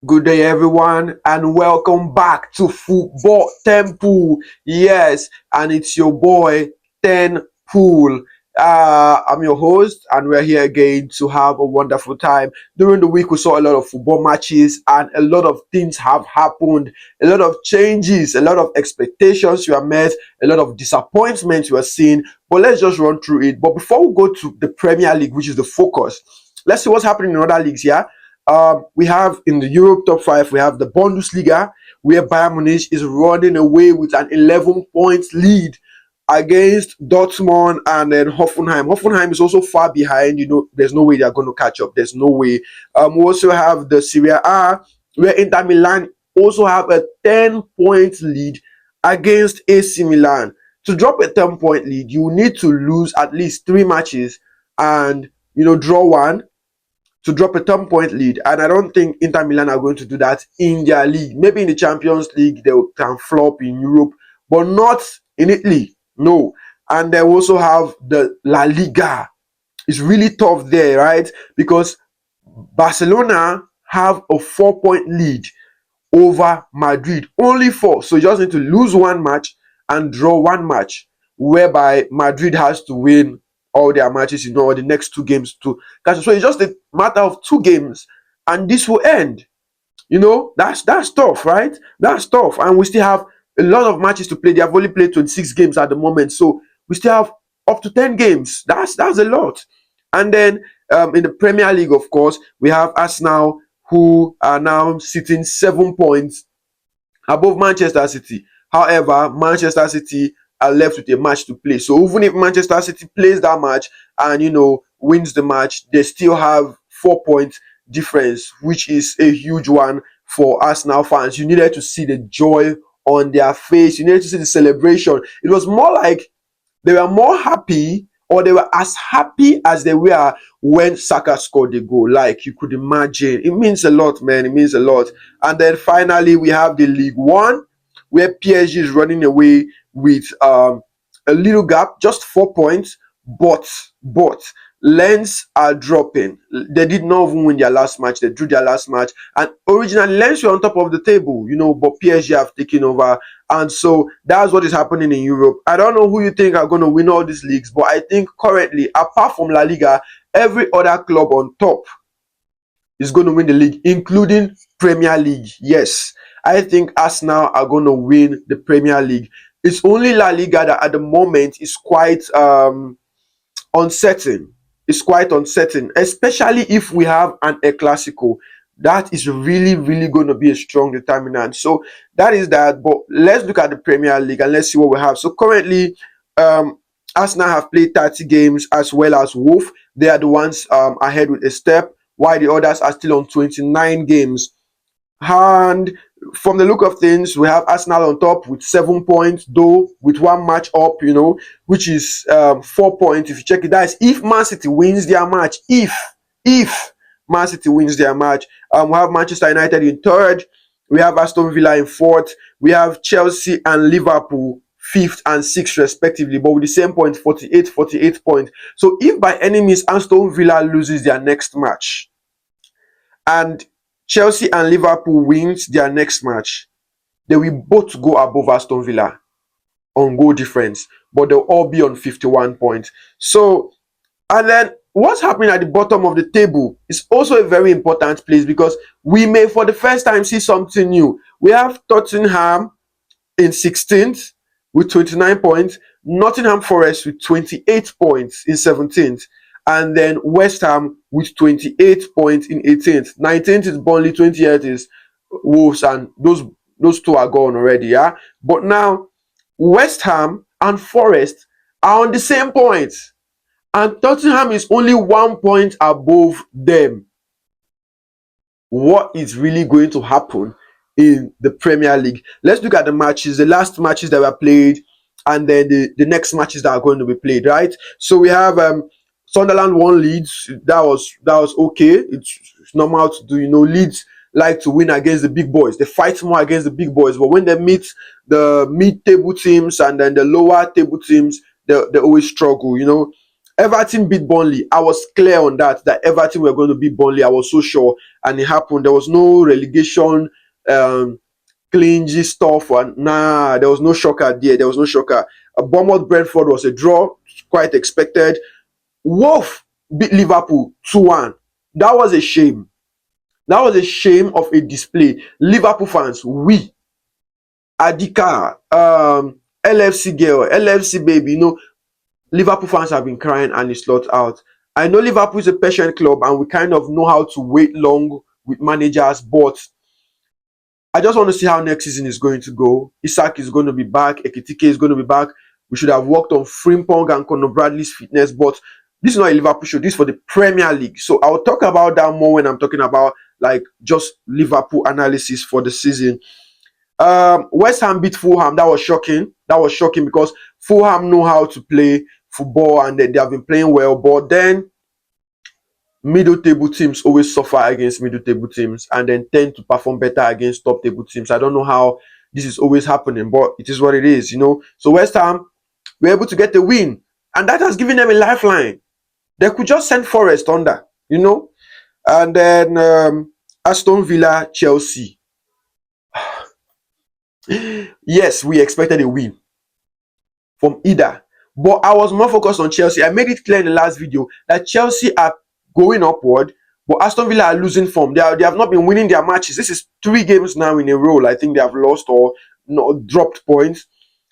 Good day, everyone, and welcome back to Football Temple. Yes, and it's your boy Ten Pool. I'm your host, and we're here again to have a wonderful time. During the week, we saw a lot of football matches, and a lot of things have happened. A lot of changes, a lot of expectations were met, a lot of disappointments were seen. But let's just run through it. But before we go to the Premier League, which is the focus, let's see what's happening in other leagues. Yeah. We have in the Europe top five, we have the Bundesliga, where Bayern Munich is running away with an 11 points lead against Dortmund and then Hoffenheim. Hoffenheim is also far behind. There's no way they're going to catch up. There's no way. We also have the Serie A, where Inter Milan also have a 10-point lead against AC Milan. To drop a 10-point lead, you need to lose at least three matches and draw one to drop a 10-point lead. And I don't think Inter Milan are going to do that in their league. Maybe in the Champions League, they can flop in Europe, but not in Italy. No. And they also have the La Liga. It's really tough there, right? Because Barcelona have a 4-point lead over Madrid. Only four. So you just need to lose one match and draw one match, whereby Madrid has to win all their matches, the next two games to catch. So it's just a matter of two games, and this will end. That's tough, right? That's tough, and we still have a lot of matches to play. They have only played 26 games at the moment, so we still have up to 10 games. That's a lot. And then in the Premier League, of course, we have Arsenal, who are now sitting 7 points above Manchester City. However, Manchester City are left with a match to play. So even if Manchester City plays that match and wins the match, they still have 4 point difference, which is a huge one for Arsenal fans. You needed to see the joy on their face. You needed to see the celebration. It was more like they were more happy, or they were as happy as they were when Saka scored the goal. Like you could imagine. It means a lot, man. It means a lot. And then finally, we have the League One, where PSG is running away with a little gap, just 4 points. But Lens are dropping. They did not even win their last match. They drew their last match. And originally, Lens were on top of the table, but PSG have taken over. And so that's what is happening in Europe. I don't know who you think are going to win all these leagues, but I think currently, apart from La Liga, every other club on top is going to win the league, including Premier League. Yes, I think Arsenal are going to win the Premier League. It's only La Liga that at the moment is quite uncertain. It's quite uncertain, especially if we have an El Clasico. That is really, really going to be a strong determinant. So that is that. But let's look at the Premier League and let's see what we have. So currently, Arsenal have played 30 games as well as Wolf. They are the ones ahead with a step, while the others are still on 29 games. And from the look of things, we have Arsenal on top with 7 points, though with one match up, which is 4 points. If you check it, that is if Man City wins their match. If Man City wins their match, we have Manchester United in third. We have Aston Villa in fourth. We have Chelsea and Liverpool fifth and sixth respectively, but with the same point, 48 points. So if by any means Aston Villa loses their next match and Chelsea and Liverpool wins their next match, they will both go above Aston Villa on goal difference, but they'll all be on 51 points. So, and then what's happening at the bottom of the table is also a very important place, because we may for the first time see something new. We have Tottenham in 16th with 29 points, Nottingham Forest with 28 points in 17th, and then West Ham with 28 points in 18th. 19th is Burnley, 28th is Wolves, and those two are gone already, yeah? But now, West Ham and Forest are on the same points, and Tottenham is only 1 point above them. What is really going to happen in the Premier League? Let's look at the matches, the last matches that were played, and then the next matches that are going to be played, right? So we have Sunderland won Leeds. That was okay. It's normal to do. Leeds like to win against the big boys. They fight more against the big boys, but when they meet the mid-table teams and then the lower table teams, they always struggle. Everton beat Burnley. I was clear on that Everton were going to beat Burnley. I was so sure, and it happened. There was no relegation, clingy stuff. And nah, there was no shocker there. There was no shocker. Bournemouth Brentford was a draw, quite expected. Wolf beat Liverpool 2-1. That was a shame. That was a shame of a display. Liverpool fans, we, Adika, LFC girl, LFC baby, Liverpool fans have been crying and it's not out. I know Liverpool is a patient club and we kind of know how to wait long with managers, but I just want to see how next season is going to go. Isak is going to be back. Ekitike is going to be back. We should have worked on Frimpong and Conor Bradley's fitness, but this is not a Liverpool show. This is for the Premier League. So I'll talk about that more when I'm talking about like just Liverpool analysis for the season. West Ham beat Fulham. That was shocking. That was shocking because Fulham know how to play football and they have been playing well. But then middle table teams always suffer against middle table teams and then tend to perform better against top table teams. I don't know how this is always happening, but it is what it is, So West Ham were able to get the win, and that has given them a lifeline. They could just send Forest under, And then Aston Villa, Chelsea. Yes, we expected a win from either, but I was more focused on Chelsea. I made it clear in the last video that Chelsea are going upward, but Aston Villa are losing form. They have not been winning their matches. This is 3 games now in a row. I think they have lost or dropped points.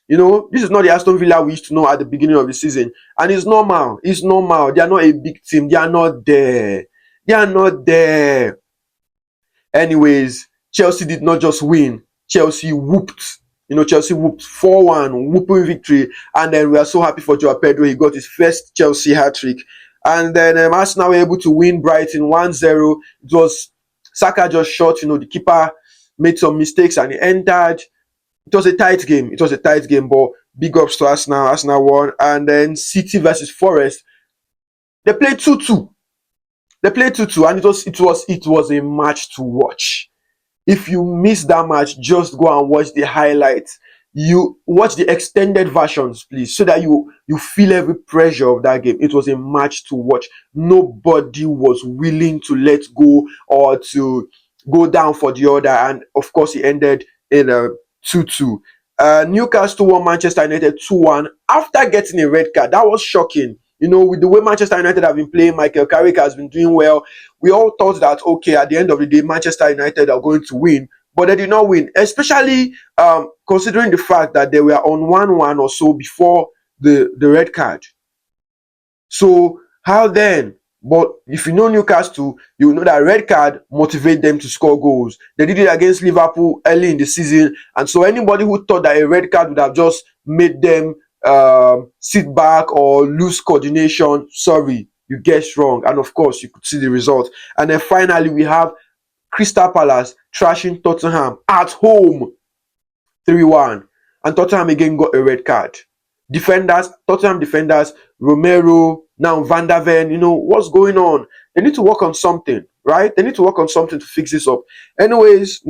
This is not the Aston Villa we used to know at the beginning of the season, and it's normal. It's normal. They are not a big team. They are not there. They are not there. Anyways, Chelsea did not just win. Chelsea whooped. Chelsea whooped 4-1, whooping victory. And then we are so happy for Joao Pedro. He got his first Chelsea hat-trick. And then Arsenal were able to win Brighton 1-0. It was Saka just shot. The keeper made some mistakes and he entered. It was a tight game. It was a tight game, but big ups to Arsenal. Arsenal won. And then City versus Forest. They played 2-2. They played 2-2, and it was a match to watch. If you missed that match, just go and watch the highlights. You watch the extended versions, please, so that you feel every pressure of that game. It was a match to watch. Nobody was willing to let go or to go down for the other, and of course, it ended in a 2-2. Newcastle won Manchester United 2-1 after getting a red card. That was shocking. With the way Manchester United have been playing, Michael Carrick has been doing well. We all thought that, okay, at the end of the day, Manchester United are going to win. But they did not win, especially considering the fact that they were on 1-1 or so before the red card. So how then? But if you know Newcastle, you know that red card motivate them to score goals. They did it against Liverpool early in the season. And so anybody who thought that a red card would have just made them sit back or lose coordination, sorry, you guessed wrong. And of course, you could see the result. And then finally, we have Crystal Palace trashing Tottenham at home 3-1. And Tottenham again got a red card. Tottenham defenders, Romero, now Van der Ven, what's going on? They need to work on something, right? They need to work on something to fix this up. Anyways,